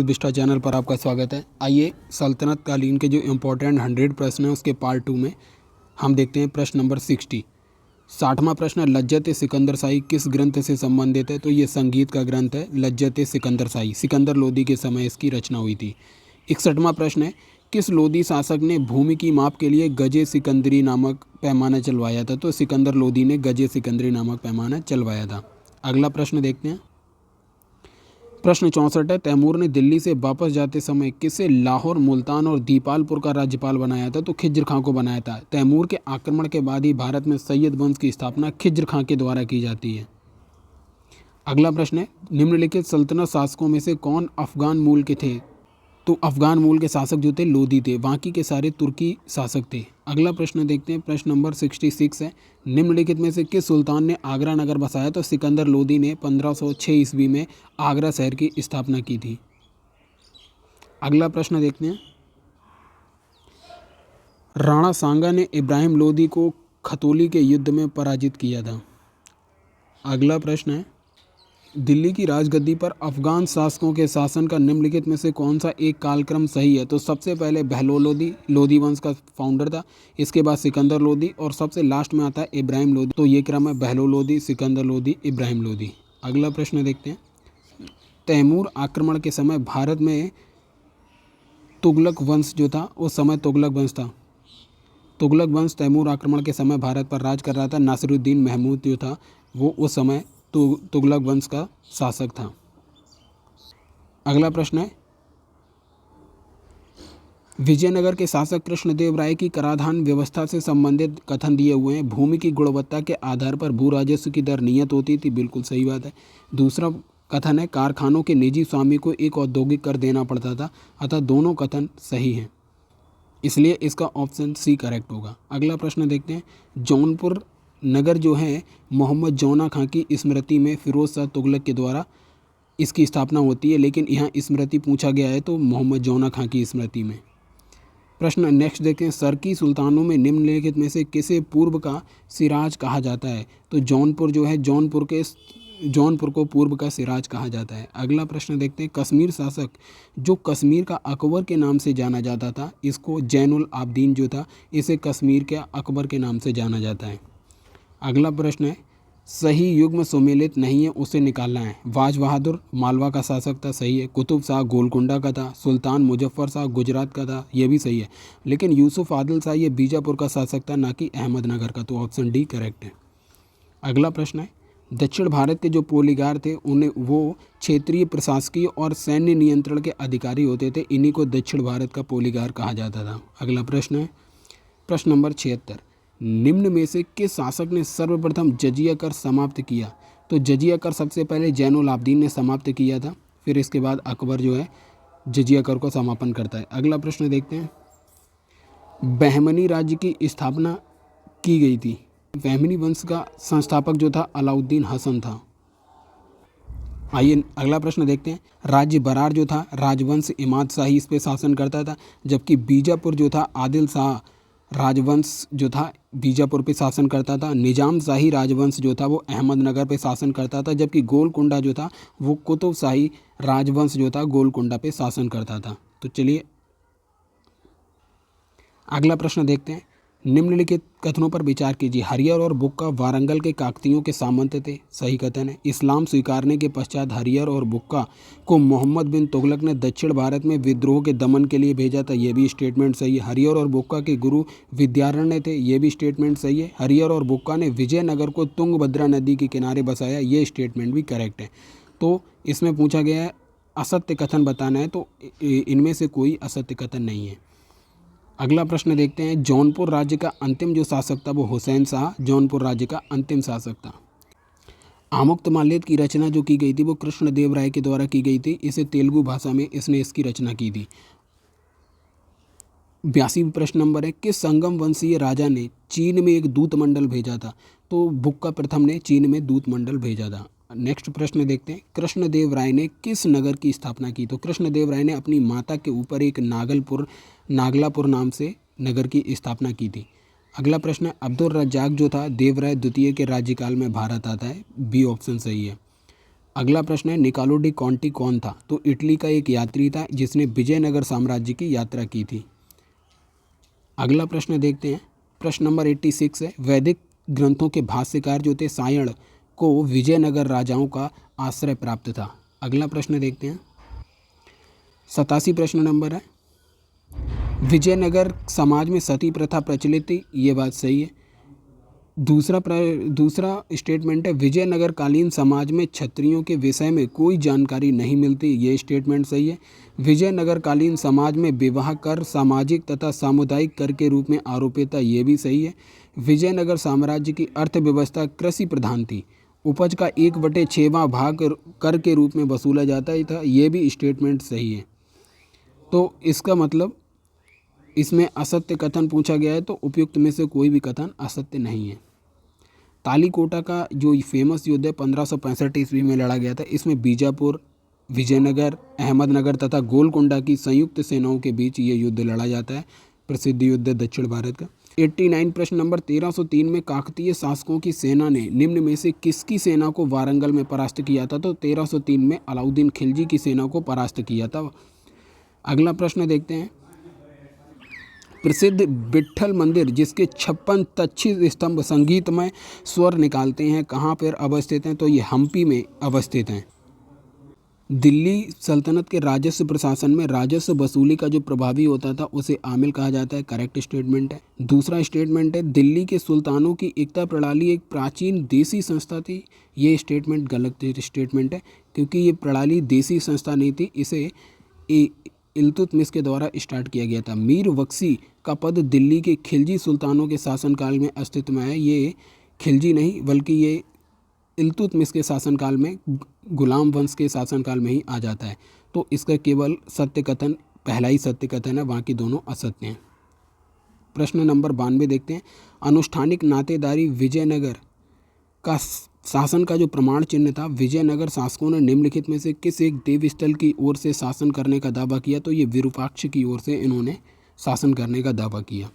Vista channel पर आपका स्वागत है। आइए सल्तनत कालीन के जो इम्पोर्टेंट 100 प्रश्न हैं उसके पार्ट 2 में हम देखते हैं प्रश्न नंबर 60वां प्रश्न है, लज्जत सिकंदर शाही किस ग्रंथ से संबंधित है? तो ये संगीत का ग्रंथ है लज्जत सिकंदर शाही। सिकंदर लोदी के समय इसकी रचना हुई थी। 61वां प्रश्न है, किस लोदी शासक ने भूमि की माप के लिए गजे सिकंदरी नामक पैमाना चलवाया था? तो सिकंदर लोदी ने गजे सिकंदरी नामक पैमाना चलवाया था। अगला प्रश्न देखते हैं। प्रश्न 64 है, तैमूर ने दिल्ली से वापस जाते समय किसे लाहौर, मुल्तान और दीपालपुर का राज्यपाल बनाया था? तो खिज्र खां को बनाया था। तैमूर के आक्रमण के बाद ही भारत में सैयद वंश की स्थापना खिज्र खां के द्वारा की जाती है। अगला प्रश्न है, निम्नलिखित सल्तनत शासकों में से कौन अफगान मूल के थे? तो अफगान मूल के शासक जो थे लोदी थे। बाकी के सारे तुर्की शासक थे। अगला प्रश्न देखते हैं। प्रश्न नंबर 66 है, निम्नलिखित में से किस सुल्तान ने आगरा नगर बसाया? तो सिकंदर लोदी ने 1506 ईस्वी में आगरा शहर की स्थापना की थी। अगला प्रश्न देखते हैं। राणा सांगा ने इब्राहिम लोदी को खतौली के युद्ध में पराजित किया था। अगला प्रश्न है, दिल्ली की राजगद्दी पर अफगान शासकों के शासन का निम्नलिखित में से कौन सा एक कालक्रम सही है? तो सबसे पहले बहलोल लोदी लोदी वंश का फाउंडर था। इसके बाद सिकंदर लोदी और सबसे लास्ट में आता है इब्राहिम लोदी। तो ये क्रम है बहलोल लोदी, सिकंदर लोदी, इब्राहिम लोदी। अगला प्रश्न देखते हैं। तैमूर आक्रमण के समय भारत में तुगलक वंश जो था उस समय तुगलक वंश था। तुगलक वंश तैमूर आक्रमण के समय भारत पर राज कर रहा था। नासिरुद्दीन महमूद जो था वो उस समय तुगलक वंश का शासक था। अगला प्रश्न है, विजयनगर के शासक कृष्णदेव राय की कराधान व्यवस्था से संबंधित कथन दिए हुए हैं। भूमि की गुणवत्ता के आधार पर भू राजस्व की दर नियत होती थी। बिल्कुल सही बात है। दूसरा कथन है, कारखानों के निजी स्वामी को एक औद्योगिक कर देना पड़ता था। अतः दोनों कथन सही हैं, इसलिए इसका ऑप्शन सी करेक्ट होगा। अगला प्रश्न देखते हैं। जौनपुर नगर जो है मोहम्मद जौना खां की स्मृति में फिरोज शाह तुगलक के द्वारा इसकी स्थापना होती है, लेकिन यहाँ स्मृति पूछा गया है तो मोहम्मद जौना खां की स्मृति में। प्रश्न नेक्स्ट देखते हैं। सरकी सुल्तानों में निम्नलिखित में से किसे पूर्व का सिराज कहा जाता है? तो जौनपुर जो है जौनपुर को पूर्व का सिराज कहा जाता है। अगला प्रश्न देखते हैं। कश्मीर शासक जो कश्मीर का अकबर के नाम से जाना जाता था, इसको जैनुल आबदीन जो था इसे कश्मीर के अकबर के नाम से जाना जाता है। अगला प्रश्न है, सही युग्म सुमेलित नहीं है उसे निकालना है। वाज बहादुर मालवा का शासक था, सही है। कुतुब शाह गोलकुंडा का था। सुल्तान मुजफ्फर शाह गुजरात का था, ये भी सही है। लेकिन यूसुफ आदिल शाह ये बीजापुर का शासक था, ना कि अहमदनगर का। तो ऑप्शन डी करेक्ट है। अगला प्रश्न है, दक्षिण भारत के जो पोलीगार थे उन्हें वो क्षेत्रीय प्रशासकीय और सैन्य नियंत्रण के अधिकारी होते थे। इन्हीं को दक्षिण भारत का पोलीगार कहा जाता था। अगला प्रश्न है, प्रश्न नंबर 76, निम्न में से किस शासक ने सर्वप्रथम जजिया कर समाप्त किया? तो जजिया कर सबसे पहले जैनुल आबदीन ने समाप्त किया था, फिर इसके बाद अकबर जो है जजिया कर को समापन करता है। अगला प्रश्न देखते हैं। बहमनी राज्य की स्थापना की गई थी। बहमनी वंश का संस्थापक जो था अलाउद्दीन हसन था। आइए अगला प्रश्न देखते हैं। राज्य बरार जो था राजवंश इमाद शाही इस पे शासन करता था, जबकि बीजापुर जो था आदिल शाह राजवंश जो था बीजापुर पे शासन करता था। निजाम शाही राजवंश जो था वो अहमदनगर पे शासन करता था, जबकि गोलकुंडा जो था वो कुतुब शाही राजवंश जो था गोलकुंडा पे शासन करता था। तो चलिए अगला प्रश्न देखते हैं। निम्नलिखित कथनों पर विचार कीजिए। हरियर और बुक्का वारंगल के काकतियों के सामंत थे, सही कथन है। इस्लाम स्वीकारने के पश्चात हरियर और बुक्का को मोहम्मद बिन तुगलक ने दक्षिण भारत में विद्रोह के दमन के लिए भेजा था, ये भी स्टेटमेंट सही है। हरियर और बुक्का के गुरु विद्यारण्य थे, ये भी स्टेटमेंट सही है। हरियर और बुक्का ने विजयनगर को तुंगभद्रा नदी के किनारे बसाया, ये स्टेटमेंट भी करेक्ट है। तो इसमें पूछा गया है असत्य कथन बताना है, तो इनमें से कोई असत्य कथन नहीं है। अगला प्रश्न देखते हैं। जौनपुर राज्य का अंतिम जो शासक था वो हुसैन शाह जौनपुर राज्य का अंतिम शासक था। आमुक्तमाल्यद की रचना जो की गई थी वो कृष्णदेव राय के द्वारा की गई थी। इसे तेलुगु भाषा में इसने इसकी रचना की थी। 82 प्रश्न नंबर है, किस संगम वंशीय राजा ने चीन में एक दूत मंडल भेजा था? तो बुक्का प्रथम ने चीन में दूत मंडल भेजा था। नेक्स्ट प्रश्न देखते हैं। कृष्णदेव राय ने किस नगर की स्थापना की? तो कृष्णदेव राय ने अपनी माता के ऊपर एक नागलापुर नाम से नगर की स्थापना की थी। अगला प्रश्न है, अब्दुल रज्जाक जो था देवराय द्वितीय के राज्यकाल में भारत आता है, बी ऑप्शन सही है। अगला प्रश्न है निकालो डी कॉन्टी कौन था? तो इटली का एक यात्री था जिसने विजयनगर साम्राज्य की यात्रा की थी। अगला प्रश्न देखते हैं, प्रश्न नंबर 86 है, वैदिक ग्रंथों के भाष्यकार जो थे सायण को विजयनगर राजाओं का आश्रय प्राप्त था। अगला प्रश्न देखते हैं, 87 प्रश्न नंबर है, विजयनगर समाज में सती प्रथा प्रचलित थी, ये बात सही है। दूसरा स्टेटमेंट है विजयनगर कालीन समाज में क्षत्रियों के विषय में कोई जानकारी नहीं मिलती, ये स्टेटमेंट सही है। विजयनगर कालीन समाज में विवाह कर सामाजिक तथा सामुदायिक कर के रूप में आरोपित था, ये भी सही है। विजयनगर साम्राज्य की अर्थव्यवस्था कृषि प्रधान थी, उपज का 1/6वां भाग कर के रूप में वसूला जाता था, ये भी स्टेटमेंट सही है। तो इसका मतलब इसमें असत्य कथन पूछा गया है, तो उपयुक्त में से कोई भी कथन असत्य नहीं है। तालीकोटा का जो फेमस युद्ध है 1565 ईस्वी में लड़ा गया था, इसमें बीजापुर, विजयनगर, अहमदनगर तथा गोलकोंडा की संयुक्त सेनाओं के बीच ये युद्ध लड़ा जाता है, प्रसिद्ध युद्ध है दक्षिण भारत का। 89 प्रश्न नंबर 1303 में काकतीय शासकों की सेना ने निम्न में से किसकी सेना को वारंगल में परास्त किया था? तो 1303 में अलाउद्दीन खिलजी की सेना को परास्त किया था। अगला प्रश्न देखते हैं, प्रसिद्ध विट्ठल मंदिर जिसके 56 तक्षित स्तंभ संगीतमय स्वर निकालते हैं कहाँ पर अवस्थित हैं? तो ये हम्पी में अवस्थित हैं। दिल्ली सल्तनत के राजस्व प्रशासन में राजस्व वसूली का जो प्रभावी होता था उसे आमिल कहा जाता है, करेक्ट स्टेटमेंट है। दूसरा स्टेटमेंट है दिल्ली के सुल्तानों की एकता प्रणाली एक प्राचीन देसी संस्था थी, ये स्टेटमेंट गलत स्टेटमेंट है, क्योंकि ये प्रणाली देसी संस्था नहीं थी, इसे इल्तुतमिश के द्वारा स्टार्ट किया गया था। मीर बख्शी का पद दिल्ली के खिलजी सुल्तानों के शासनकाल में अस्तित्व में है, ये खिलजी नहीं बल्कि ये इल्तुतमिश के शासनकाल में, गुलाम वंश के शासनकाल में ही आ जाता है। तो इसका केवल सत्य कथन, पहला ही सत्य कथन है, बाकी दोनों असत्य हैं। प्रश्न नंबर 92 देखते हैं, अनुष्ठानिक नातेदारी विजयनगर का शासन का जो प्रमाण चिन्ह था, विजयनगर शासकों ने निम्नलिखित में से किस एक देवस्थल की ओर से शासन करने का दावा किया? तो ये विरूपाक्ष की ओर से इन्होंने शासन करने का दावा किया।